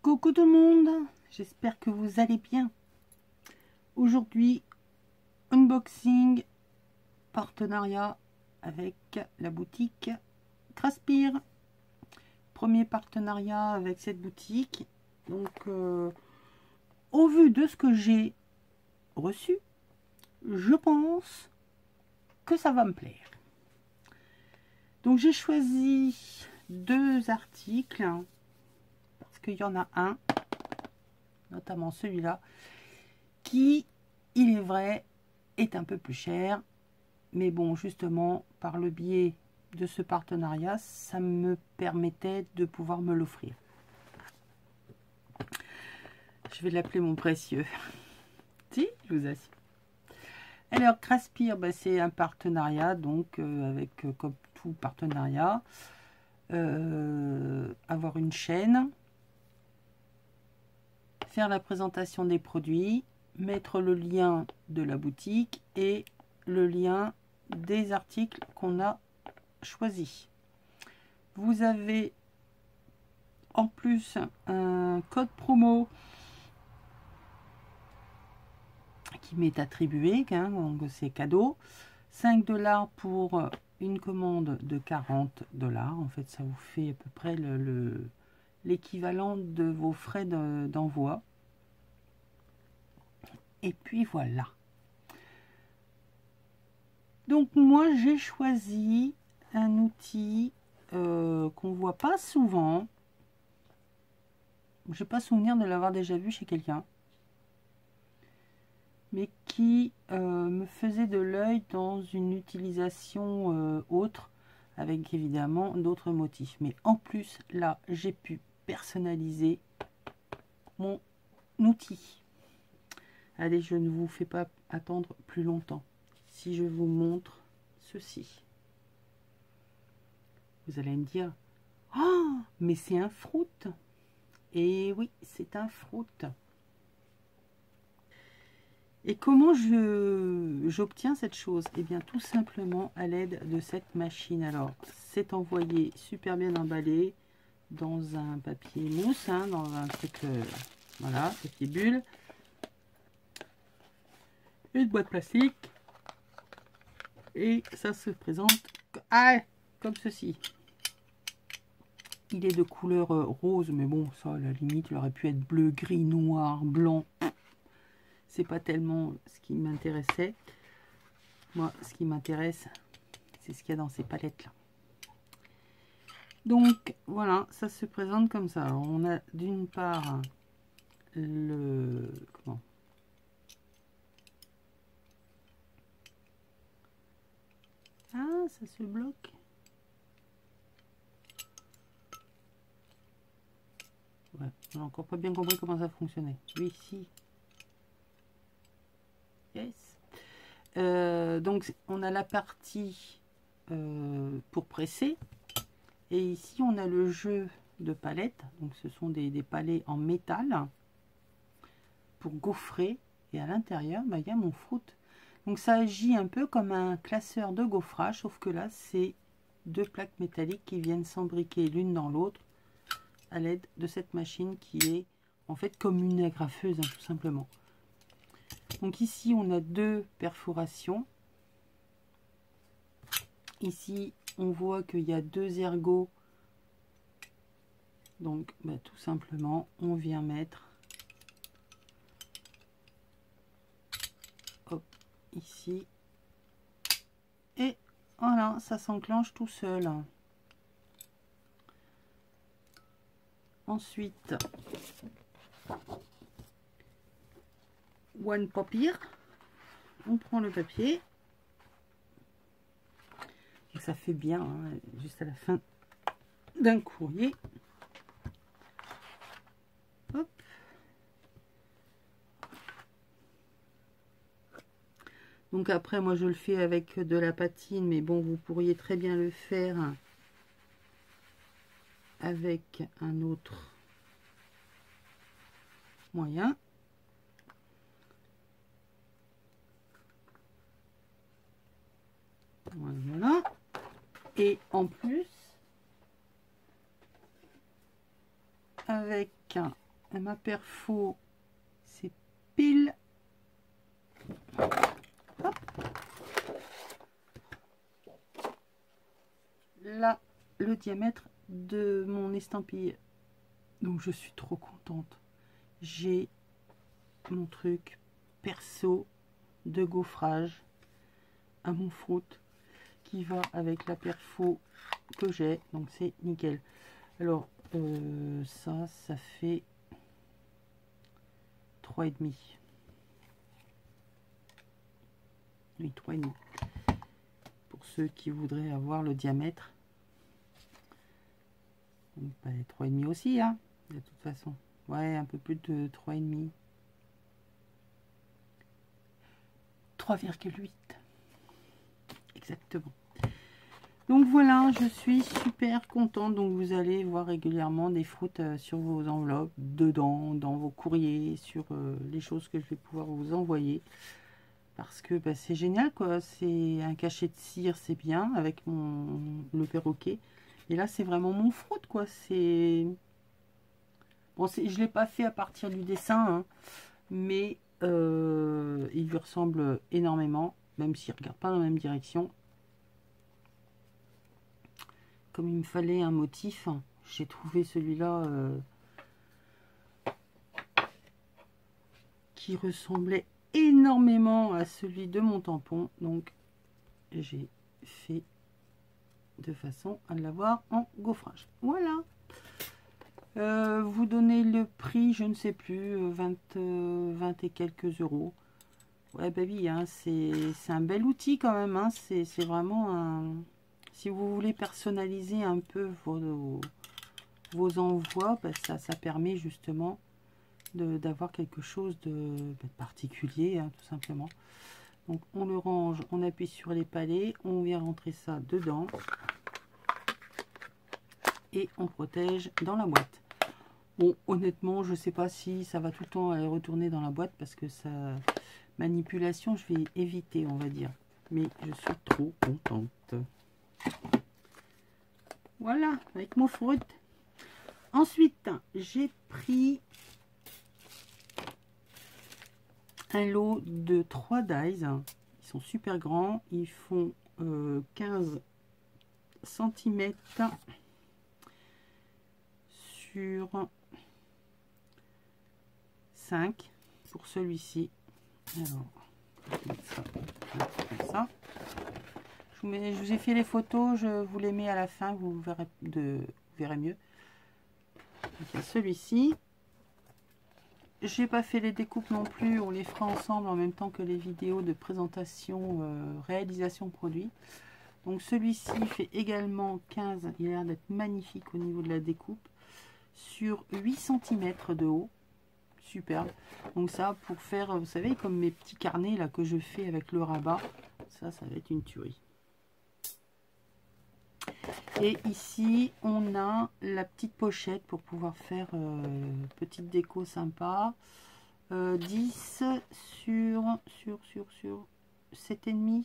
Coucou tout le monde, j'espère que vous allez bien. Aujourd'hui, unboxing, partenariat avec la boutique Craspir. Premier partenariat avec cette boutique. Donc, au vu de ce que j'ai reçu, je pense que ça va me plaire. Donc, j'ai choisi deux articles. Qu'il y en a un, notamment celui-là, qui, il est vrai, est un peu plus cher. Mais bon, justement, par le biais de ce partenariat, ça me permettait de pouvoir me l'offrir. Je vais l'appeler mon précieux. Si, je vous assure. Alors, Craspir, bah, c'est un partenariat, donc avec, comme tout partenariat, avoir une chaîne, faire la présentation des produits, mettre le lien de la boutique et le lien des articles qu'on a choisis. Vous avez en plus un code promo qui m'est attribué, hein, donc c'est cadeau. 5 $ pour une commande de 40 $. En fait, ça vous fait à peu près l'équivalent de vos frais d'envoi. Et puis voilà. Donc moi j'ai choisi un outil qu'on voit pas souvent. J'ai pas souvenir de l'avoir déjà vu chez quelqu'un, mais qui me faisait de l'œil dans une utilisation autre, avec évidemment d'autres motifs. Mais en plus là j'ai pu personnaliser mon outil. Allez, je ne vous fais pas attendre plus longtemps. Si je vous montre ceci, vous allez me dire, oh, mais c'est un fruit. Et oui, c'est un fruit. Et comment j'obtiens cette chose? Eh bien, tout simplement à l'aide de cette machine. Alors, c'est envoyé super bien emballé dans un papier mousse, hein, dans un truc, voilà, papier bulle. Une boîte plastique. Et ça se présente comme ceci. Il est de couleur rose, mais bon, ça, à la limite, il aurait pu être bleu, gris, noir, blanc. C'est pas tellement ce qui m'intéressait. Moi, ce qui m'intéresse, c'est ce qu'il y a dans ces palettes-là. Donc, voilà, ça se présente comme ça. Alors, on a d'une part le... Comment ? Ah, ça se bloque. Ouais, j'ai encore pas bien compris comment ça fonctionnait. Oui, si. Yes. Donc, on a la partie pour presser. Et ici, on a le jeu de palettes. Donc, ce sont des palets en métal pour gaufrer. Et à l'intérieur, bah, il y a mon fruit. Donc, ça agit un peu comme un classeur de gaufrage. Sauf que là, c'est deux plaques métalliques qui viennent s'embriquer l'une dans l'autre à l'aide de cette machine qui est en fait comme une agrafeuse, hein, tout simplement. Donc ici, on a deux perforations. Ici, on voit qu'il y a deux ergots. Donc, bah, tout simplement, on vient mettre hop, ici. Et voilà, ça s'enclenche tout seul. Ensuite, one papier. On prend le papier. Et ça fait bien, hein, juste à la fin d'un courrier. Hop. Donc après, moi je le fais avec de la patine, mais bon, vous pourriez très bien le faire avec un autre moyen. Voilà. Et en plus, avec ma perfo, c'est pile. Hop. Là, le diamètre de mon estampille. Donc je suis trop contente. J'ai mon truc perso de gaufrage à mon fruit qui va avec la perfo que j'ai, donc c'est nickel. Alors ça fait 3,5. Oui, 3,5 pour ceux qui voudraient avoir le diamètre. Donc, bah, 3,5 aussi, hein, de toute façon. Ouais, un peu plus de 3,5. 3,8 exactement. Donc voilà, je suis super contente. Donc vous allez voir régulièrement des fruits sur vos enveloppes, dedans, dans vos courriers, sur les choses que je vais pouvoir vous envoyer. Parce que bah, c'est génial, quoi. C'est un cachet de cire, c'est bien, avec le perroquet. Et là, c'est vraiment mon fruit, quoi. C'est... Bon, je ne l'ai pas fait à partir du dessin, hein, mais il lui ressemble énormément, même s'il ne regarde pas dans la même direction. Comme il me fallait un motif, j'ai trouvé celui-là qui ressemblait énormément à celui de mon tampon. Donc, j'ai fait de façon à l'avoir en gaufrage. Voilà. Vous donnez le prix, je ne sais plus, 20 et quelques euros. Ouais, bah oui, hein, c'est un bel outil quand même. Hein, c'est vraiment un... Si vous voulez personnaliser un peu vos envois, bah, ça permet justement d'avoir quelque chose de particulier, hein, tout simplement. Donc on le range, on appuie sur les palets, on vient rentrer ça dedans et on protège dans la boîte. Bon, honnêtement, je ne sais pas si ça va tout le temps aller retourner dans la boîte parce que ça manipulation, je vais éviter, on va dire. Mais je suis trop contente. Voilà, avec mon fruit. Ensuite, j'ai pris un lot de 3 dies. Ils sont super grands. Ils font 15 cm sur 5 pour celui-ci. Alors, je vais mettre ça comme ça. Je vous ai fait les photos, je vous les mets à la fin, vous verrez mieux. Donc, celui-ci. J'ai pas fait les découpes non plus, on les fera ensemble en même temps que les vidéos de présentation, réalisation produit. Donc celui-ci fait également 15, il a l'air d'être magnifique au niveau de la découpe, sur 8 cm de haut, superbe. Donc ça pour faire, vous savez, comme mes petits carnets là que je fais avec le rabat, ça va être une tuerie. Et ici, on a la petite pochette pour pouvoir faire petite déco sympa. 10 sur 7,5.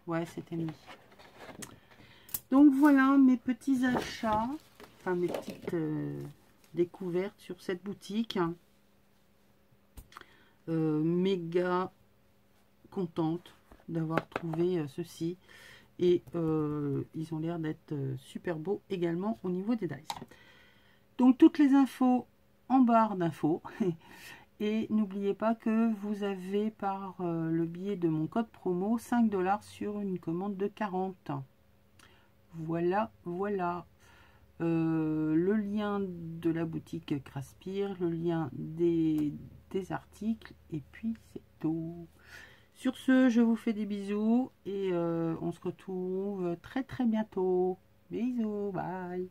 Ouais, 7,5. Donc voilà mes petits achats, enfin mes petites découvertes sur cette boutique. Méga contente d'avoir trouvé ceci. Et ils ont l'air d'être super beaux également au niveau des dies. Donc toutes les infos en barre d'infos. Et n'oubliez pas que vous avez par le biais de mon code promo 5 $ sur une commande de 40. Voilà, voilà. Le lien de la boutique Craspire, le lien des articles. Et puis c'est tout. Sur ce, je vous fais des bisous et on se retrouve très très bientôt. Bisous, bye.